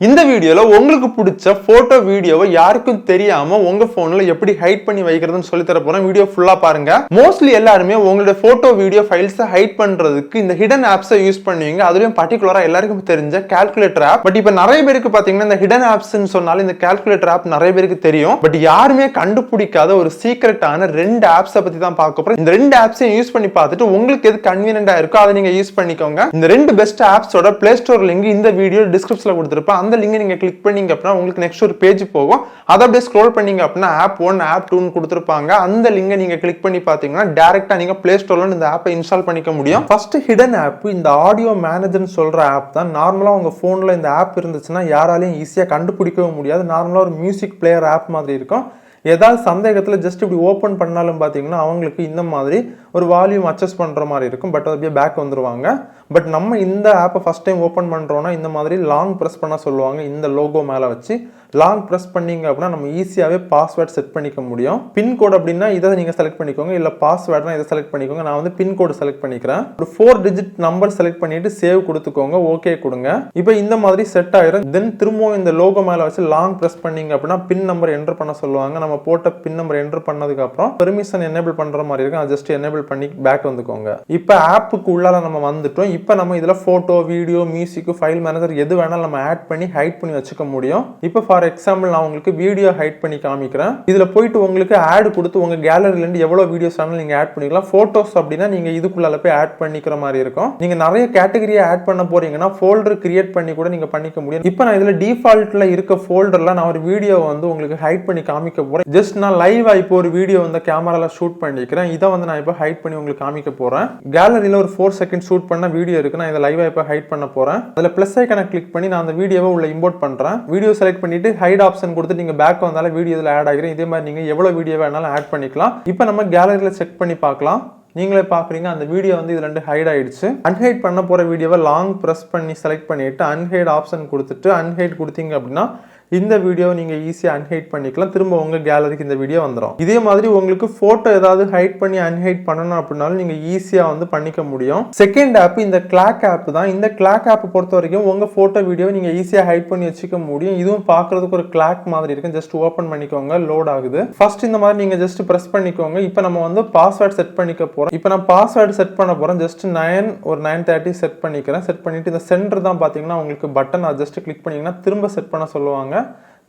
இந்த வீடியோல உங்களுக்கு பிடிச்ச போட்டோ வீடியோவை யாருக்கும் தெரியாம உங்க போன்ல எப்படி ஹைட் பண்ணி வைக்கிறதுன்னு சொல்லி தர போறேன். வீடியோ ஃபுல்லா பாருங்க. மோஸ்ட்லி எல்லாருமே உங்களோட போட்டோ வீடியோ ஃபைல்ஸை ஹைட் பண்றதுக்கு இந்த ஹிடன் ஆப்ஸை யூஸ் பண்ணுவீங்க. அதுலயும் பர்டிகுலரா எல்லாருக்கும் தெரிஞ்ச கால்குலேட்டர் ஆப். பட் இப்ப நிறைய பேருக்கு பாத்தீங்கன்னா இந்த ஹிடன் ஆப்ஸ்ன்னு சொன்னாலும் இந்த கால்குலேட்டர் ஆப் நிறைய பேருக்கு தெரியும். பட் யாருமே கண்டுபிடிக்காத ஒரு சீக்ரெட்டான ரெண்டு ஆப்ஸை பத்தி தான் பார்க்க போறோம். இந்த ரெண்டு ஆப்ஸையும் யூஸ் பண்ணி பார்த்துட்டு உங்களுக்கு எது கன்வீனியன்டா இருக்கோ அதை நீங்க யூஸ் பண்ணிக்கோங்க. இந்த ரெண்டு பெஸ்ட் ஆப்ஸோட பிளே ஸ்டோர் லிங்க் இந்த வீடியோ டிஸ்கிரிப்ஷன்ல கொடுத்திருப்பேன். அந்த லிங்கை நீங்க கிளிக் பண்ணீங்க அப்படின்னா உங்களுக்கு நெக்ஸ்ட் ஒரு பேஜ் போகும். அதை அப்படியே ஸ்க்ரோல் பண்ணீங்க அப்படின்னா ஆப் 1 ஆப் 2 கொடுத்திருப்பாங்க. அந்த லிங்கை நீங்க கிளிக் பண்ணி பாத்தீங்கன்னா டைரக்டா நீங்க பிளே ஸ்டோர்ல இந்த ஆப்பை இன்ஸ்டால் பண்ணிக்க முடியும். ஃபர்ஸ்ட் ஹிடன் ஆப் இந்த ஆடியோ மேனேஜர்னு சொல்ற ஆப் தான். நார்மலா உங்க போன்ல இந்த ஆப் இருந்துச்சுன்னா யாராலையும் ஈஸியா கண்டுபிடிக்கவும் முடியாது. நார்மலா ஒரு மியூசிக் பிளேயர் ஆப் மாதிரி இருக்கும். ஏதாவது சந்தேகத்தில் ஜஸ்ட் இப்படி ஓப்பன் பண்ணாலும் பார்த்தீங்கன்னா அவங்களுக்கு இந்த மாதிரி ஒரு வால்யூம் அட்ஜஸ்ட் பண்ணுற மாதிரி இருக்கும். பட் அப்படியே பேக் வந்துருவாங்க. பட் நம்ம இந்த ஆப்பை ஃபஸ்ட் டைம் ஓப்பன் பண்ணுறோன்னா இந்த மாதிரி லாங் ப்ரெஸ் பண்ண சொல்லுவாங்க. இந்த லோகோ மேலே வச்சு லாங் ப்ரெஸ் பண்ணிங்க அப்படின்னா நம்ம ஈஸியாகவே பாஸ்வேர்ட் செட் பண்ணிக்க முடியும். பின்கோடு அப்படின்னா இதை நீங்கள் செலக்ட் பண்ணிக்கோங்க. இல்லை பாஸ்வேர்ட்னா இதை செலக்ட் பண்ணிக்கோங்க. நான் வந்து பின்கோடு செலக்ட் பண்ணிக்கிறேன். ஒரு 4 டிஜிட் நம்பர் செலக்ட் பண்ணிட்டு சேவ் கொடுத்துக்கோங்க. ஓகே கொடுங்க. இப்போ இந்த மாதிரி செட் ஆயிரும். தென் திரும்பவும் இந்த லோகோ மேலே வச்சு லாங் ப்ரெஸ் பண்ணிங்க அப்படின்னா பின் நம்பர் என்டர் பண்ண சொல்லுவாங்க. நம்ம போட்ட பின் நம்பர் என்டர் பண்ணதுக்கு அப்புறம் பெர்மிஷன் எனேபிள் பண்ற மாதிரி இருக்கும். அது ஜஸ்ட் எனேபிள் பண்ணி பேக் வந்துக்கோங்க. இப்போ ஆப்புக்கு உள்ளால நம்ம வந்துட்டோம். இப்போ நம்ம இதுல photo, video, music, file manager எது வேணாலும் நம்ம ஆட் பண்ணி ஹைட் பண்ணி வச்சுக்க முடியும். இப்போ ஃபார் எக்ஸாம்பிள் நான் உங்களுக்கு வீடியோ ஹைட் பண்ணி காமிக்கிறேன். இதுல போயிட்டு உங்களுக்கு ஆட் கொடுத்து உங்க கேலரியில இருந்து எவ்வளவு வீடியோஸ் வேணாலும் நீங்க ஆட் பண்ணிக்கலாம். போட்டோஸ் அப்படின்னா நீங்க இதுக்குள்ளால போய் ஆட் பண்ணிக்கிற மாதிரி இருக்கும். நீங்க நிறைய கேட்டகரியை ஆட் பண்ண போறீங்கன்னா ஃபோல்டர் கிரியேட் பண்ணி கூட நீங்க பண்ணிக்க முடியும். இப்போ நான் இதுல டிஃபால்ட்ல இருக்க ஃபோல்டர்ல நான் ஒரு வீடியோ வந்து உங்களுக்கு ஹைட் பண்ணி காமிக்க போறேன். ஜஸ்ட் நான் லைவா இப்போ ஒரு வீடியோ வந்து கேமரால ஷூட் பண்ணிக்கிறேன். இதை வந்து நான் இப்போ ஹைட் பண்ணி உங்களுக்கு காமிக்க போறேன். கேலரியில ஒரு 4 செகண்ட் ஷூட் பண்ண வீடியோ இருக்கு. நான் இதை லைவா இப்போ ஹைட் பண்ண போறேன். அதுல பிளஸ் ஐகானை கிளிக் பண்ணி நான் அந்த வீடியோவை உள்ள இம்போர்ட் பண்றேன். வீடியோ செலக்ட் பண்ணிட்டு ஹைட் ஆப்ஷன் கொடுத்து நீங்க பேக் வந்தாலும் வீடியோ இதுல ஆட் ஆகிரும். இதே மாதிரி நீங்க எவ்வளவு வீடியோ வேணாலும் ஆட் பண்ணிக்கலாம். இப்போ நம்ம கேலரியில செக் பண்ணி பார்க்கலாம். நீங்களே பாக்குறீங்க அந்த வீடியோ வந்து இதுல இருந்து ஹைட் ஆயிடுச்சு. அன்ஹைட் பண்ண போற வீடியோவை லாங் பிரஸ் பண்ணி செலக்ட் பண்ணிட்டு அன்ஹைட் ஆப்ஷன் கொடுத்துட்டு அன்ஹைட் கொடுத்தீங்க அப்படின்னா இந்த வீடியோ நீங்க ஈஸியா அன்ஹைட் பண்ணிக்கலாம். திரும்ப உங்க கேலரிக்கு இந்த வீடியோ வந்துடும். இதே மாதிரி உங்களுக்கு போட்டோ ஏதாவது ஹைட் பண்ணி அன்ஹைட் பண்ணணும் அப்படின்னாலும் நீங்க ஈஸியா வந்து பண்ணிக்க முடியும். செகண்ட் ஆப் இந்த கிளாக் ஆப் தான். இந்த கிளாக் ஆப் பொறுத்த வரைக்கும் உங்க போட்டோ வீடியோ நீங்க ஈஸியா ஹைட் பண்ணி வச்சுக்க முடியும். இதுவும் பாக்குறதுக்கு ஒரு கிளாக் மாதிரி இருக்கு. ஜஸ்ட் ஓபன் பண்ணிக்கோங்க. லோட் ஆகுது. ஃபர்ஸ்ட் இந்த மாதிரி நீங்க ஜஸ்ட் பிரஸ் பண்ணிக்கோங்க. இப்போ நம்ம வந்து பாஸ்வேர்ட் செட் பண்ணிக்க போறோம். இப்போ நான் பாஸ்வேர்ட் செட் பண்ண போறேன். ஜஸ்ட் 9:30 செட் பண்ணிக்கிறேன். செட் பண்ணிட்டு இந்த சென்டர் தான் பாத்தீங்கன்னா உங்களுக்கு பட்டன் ஜஸ்ட் கிளிக் பண்ணீங்கன்னா திரும்ப செட் பண்ண சொல்லுவாங்க.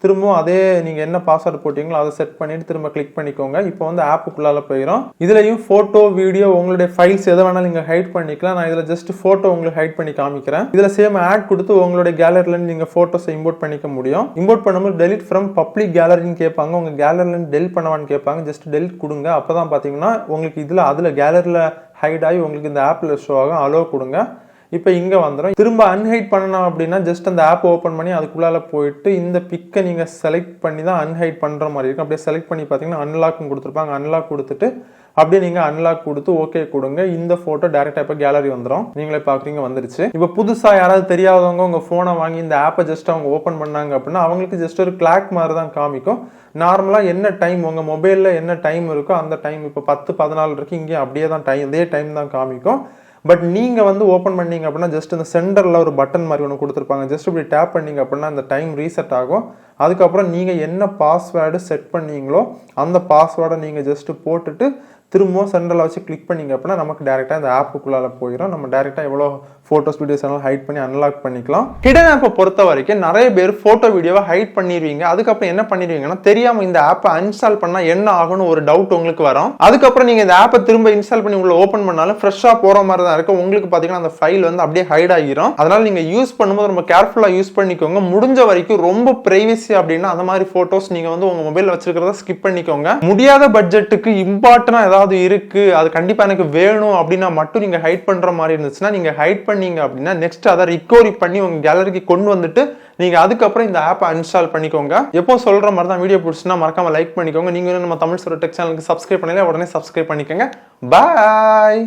திரும்பவும் அதே நீங்க என்ன பாஸ்வேர்டு போட்டீங்களோ அதை செட் பண்ணிட்டு திரும்ப கிளிக் பண்ணிக்கோங்க. இப்போ வந்து ஆப்புக்குள்ளால போயிடும். இதுலயும் போட்டோ, வீடியோ, உங்களுடைய ஃபைல்ஸ் எதை வேணாலும் நீங்க ஹைட் பண்ணிக்கலாம். நான் இதுல ஜஸ்ட் போட்டோ உங்களுக்கு ஹைட் பண்ணி காமிக்கிறேன். இதுல சேம் ஆட் கொடுத்து உங்களுடைய கேலரியில இருந்து நீங்க போட்டோஸ் இம்போர்ட் பண்ணிக்க முடியும். இம்போர்ட் பண்ணும்போது டெலிட் ஃப்ரம் பப்ளிக் கேலரின்னு கேட்பாங்க. உங்க கேலரியில இருந்து டெலிட் பண்ணவான்னு கேட்பாங்க. ஜஸ்ட் டெலிட் கொடுங்க. அப்பதான் பாத்தீங்கன்னா உங்களுக்கு அதுல கேலரியில ஹைட் ஆகி உங்களுக்கு இந்த ஆப்ல ஷோ ஆகும். அலோ கொடுங்க. இப்போ இங்கே வந்துடும். திரும்ப அன்ஹைட் பண்ணணும் அப்படின்னா ஜஸ்ட் அந்த ஆப் ஓப்பன் பண்ணி அதுக்குள்ளால போயிட்டு இந்த பிக்கை நீங்கள் செலக்ட் பண்ணி தான் அன்ஹைட் பண்ணுற மாதிரி இருக்கும். அப்படியே செலக்ட் பண்ணி பார்த்தீங்கன்னா அன்லாக்னு கொடுத்துருப்பாங்க. அன்லாக் கொடுத்துட்டு அப்படியே நீங்கள் அன்லாக் கொடுத்து ஓகே கொடுங்க. இந்த ஃபோட்டோ டேரெக்டாக இப்போ கேலரி வந்துடும். நீங்களே பார்க்குறீங்க வந்துருச்சு. இப்போ புதுசாக யாராவது தெரியாதவங்க உங்கள் ஃபோனை வாங்கி இந்த ஆப்பை ஜஸ்ட் அவங்க ஓப்பன் பண்ணாங்க அப்படின்னா அவங்களுக்கு ஜஸ்ட் ஒரு கிளாக் மாதிரி தான் காமிக்கும். நார்மலாக என்ன டைம் உங்கள் மொபைலில் என்ன டைம் இருக்கோ அந்த டைம் இப்போ 10:14 இருக்கு. இங்கே அப்படியே தான் டைம், இதே டைம் தான் காமிக்கும். பட் நீங்கள் வந்து ஓப்பன் பண்ணீங்க அப்படின்னா ஜஸ்ட் இந்த சென்டரில் ஒரு பட்டன் மாதிரி ஒன்று கொடுத்துருப்பாங்க. ஜஸ்ட் இப்படி டேப் பண்ணீங்க அப்படின்னா அந்த டைம் ரீசெட் ஆகும். அதுக்கப்புறம் நீங்கள் என்ன பாஸ்வேர்டு செட் பண்ணீங்களோ அந்த பாஸ்வேர்டை நீங்கள் ஜஸ்ட் போட்டுட்டு திரும்பவும் சென்டரில் வச்சு கிளிக் பண்ணிங்க அப்படின்னா நமக்கு டேரெக்டாக இந்த ஆப்புக்குள்ளால போயிடும். நம்ம டேரெக்டாக எவ்வளோ ஃபோட்டோஸ், வீடியோஸ் எல்லாம் ஹைட் பண்ணி அன்லாக் பண்ணிக்கலாம். ஹிடன் ஆப்பை பொறுத்த வரைக்கும் நிறைய பேர் ஃபோட்டோ, வீடியோவை ஹைட் பண்ணிடுவீங்க. அதுக்கப்புறம் என்ன பண்ணிடுவீங்கன்னா தெரியாமல் இந்த ஆப்பை அன்ஸ்டால் பண்ணால் என்ன ஆகும்னு ஒரு டவுட் உங்களுக்கு வரும். அதுக்கப்புறம் நீங்கள் இந்த ஆப்பை திரும்ப இன்ஸ்டால் பண்ணி உங்களை ஓப்பன் பண்ணாலும் ஃப்ரெஷ்ஷாக போகிற மாதிரி தான் இருக்கும். உங்களுக்கு பார்த்தீங்கன்னா அந்த ஃபைல் வந்து அப்படியே ஹைட் ஆகிரும். அதனால நீங்கள் யூஸ் பண்ணும்போது ரொம்ப கேர்ஃபுல்லாக யூஸ் பண்ணிக்கோங்க. முடிஞ்ச வரைக்கும் ரொம்ப பிரைவசி அப்படின்னா அந்த மாதிரி ஃபோட்டோஸ் நீங்கள் வந்து உங்கள் மொபைலில் வச்சிருக்கிறத ஸ்கிப் பண்ணிக்கோங்க. முடியாத பட்ஜெட்டுக்கு இம்பார்ட்டன்டாக ஏதாவது இருக்கு, அது கண்டிப்பா எனக்கு வேணும் அப்படின்னா மட்டும் நீங்க ஹைட் பண்ற மாதிரி இருந்துச்சுன்னா நீங்க ஹைட் பண்ணீங்க அப்படின்னா நெக்ஸ்ட் அதை ரிகவரி பண்ணி உங்க கேலரிக்கு கொண்டு வந்துட்டு நீங்க அதுக்கப்புறம் இந்த ஆப்பை அன்ஸ்டால் பண்ணிக்கோங்க. எப்போ சொல்ற மாதிரி தான். வீடியோ பிடிச்சுன்னா மறக்காம லைக் பண்ணிக்கோங்க. நீங்க நம்ம தமிழ் டெக் சேனலுக்கு சப்ஸ்கிரைப் பண்ணல உடனே சப்ஸ்கிரைப் பண்ணிக்கோங்க. பாய்.